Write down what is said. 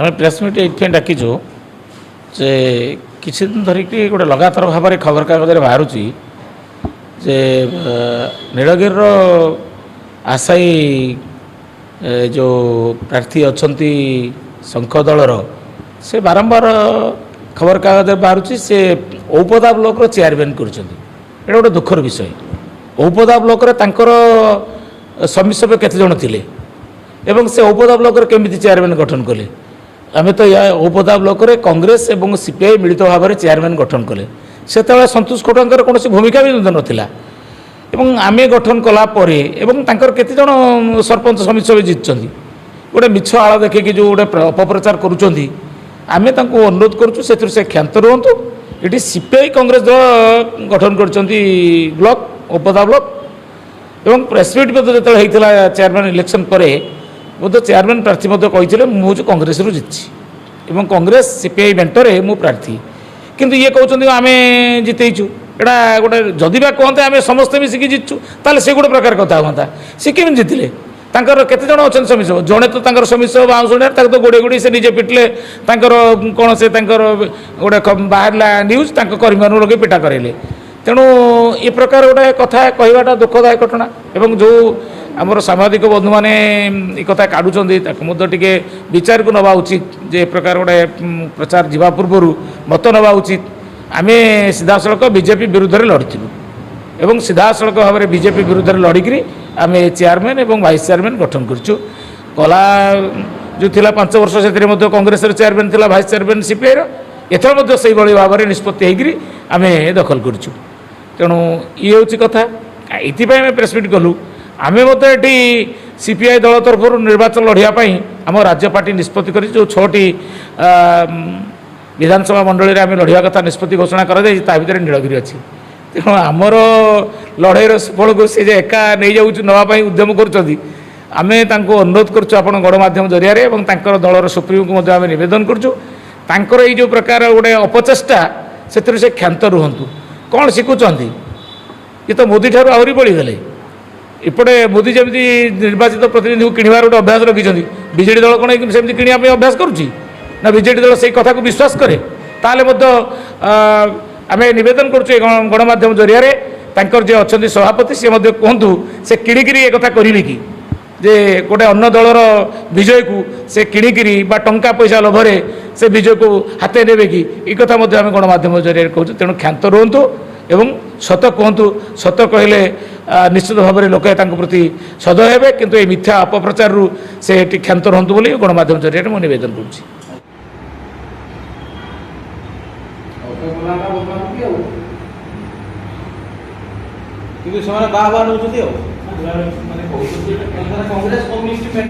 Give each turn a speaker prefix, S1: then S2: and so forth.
S1: आम press meet ये डाकिचु जे किसी दिन धरिकी गोटे लगातार भाव में खबर कागज बाहर जे नीलगिर आशायी जो प्रार्थी अच्छा शंख दलर से बारंबार खबर कागज बाहर से औपदा ब्लॉक चेयरमैन कर गोटे दुखर विषय। औपदा ब्लॉक समिसभ केते जण थिले एवं से औपदा ब्लॉक केमिति चेयरमैन गठन कले। आम तो या औपदा ब्लॉक कांग्रेस और सीपीआई मिलित भाव में चेयरमैन गठन कले से संतोष खोटकर कौन भूमिका भी नाला आम गठन कलापर केते जण सरपंच समिति जीतुं गोटे मिछ आड़ देखिए जो गोटे अपप्रचार करुँच आम अनुरोध करुँ से क्षांत रुहतु। ये सीपीआई कांग्रेस दल गठन कर ब्लॉक औपदा ब्लॉक एवं प्रेसमिट जो चेयरमैन इलेक्शन पर बोध चेयरमैन प्रार्थी कहते मुझे कांग्रेस जीति और कांग्रेस सीपीआई मेंटरे मु प्रार्थी किंतु ये कहते आम जीतु एटा गोटे जदि कहते आम समस्ते मिसिकी जीतु ताले से गोटे प्रकार कथा हाँ सी केमी जीतिले केते जण अच्छा समिश जड़े तो समिश बाउंसुणिया तो गोड़े गोड़ी से निजे पिटले कौन से गोटे बाहर न्यूज कर्मी लगे पिटा करेले। तेणु ये प्रकार गोटे कथा कहवाटा दुखदायक घटना एवं जो आमर सांबादिक बंधु मैंने ये कथा काढ़ुं टे विचार को नवा उचित जे प्रकार गोटे प्रचार जावा पूर्वर मत नवा उचित। आम सीधासख बीजेपी विरुद्ध में लड़िलु एवं सीधासख भाव में बीजेपी विरुद्ध में लड़िकी आम चेयरमैन और वाइस चेयरमैन गठन करूँ। कला जो थिला 5 वर्ष से कांग्रेस चेयरमैन थिला वाइस चेयरमैन सीपीआई एथर से भाव में निष्पत्ति होकर आम दखल करूँ। तेणु ये हूँ कथा ये प्रेसमिट कलु आम ये सीपीआई दल तरफ निर्वाचन लड़ाई आम राज्य पार्टी निष्पत्ति कर जो 6टी विधानसभा मंडल में आम लड़ाई कथा निष्पत्ति घोषणा कर भर नीलगिरी अच्छी। तेणु आमर लड़ाईर सुफल को सी एका नहीं जाऊँ नापी उद्यम करें अनुरोध करुँ गणमाध्यम जरिया दलर सुप्रीम को आम नवेदन करुँ जो प्रकार गोटे अपचेष्टा से क्षांत रुहतु कौन शिखुंट ये तो मोदी ठार आहरी बढ़ीगले इपटे मोदी जमी निर्वाचित प्रतिनिधि को किणवार गोटे अभ्यास रखिंट बीजेडी दल कौन सेमती किणा अभ्यास करुच्ची ना बीजेडी दल से कथा को विश्वास करे ताले आम नवेदन करुँ गणमाध्यम जरिया जे अच्छा सभापति सी कहतु से किणिकी एक कथा करेंगे कि जे गोटे अन्न दलर विजय को से किणिकी टंका पैसा लोभरे से विजय को हाथे ने कि ये कथा आम गणमाध्यम जरिए कहूँ। तेणु क्षांत रुहतु एवं सत कहतु सत कहले निश्चित भाव में लोक प्रति सदय हे किंतु ये मिथ्या अपप्रचार से क्षांत रुहतु बोली गणमाध्यम जरिए मुझे नवेदन करुँची।
S2: କିନ୍ତୁ ସେମାନେ ବାହା ନଉଛନ୍ତି ଆଉ।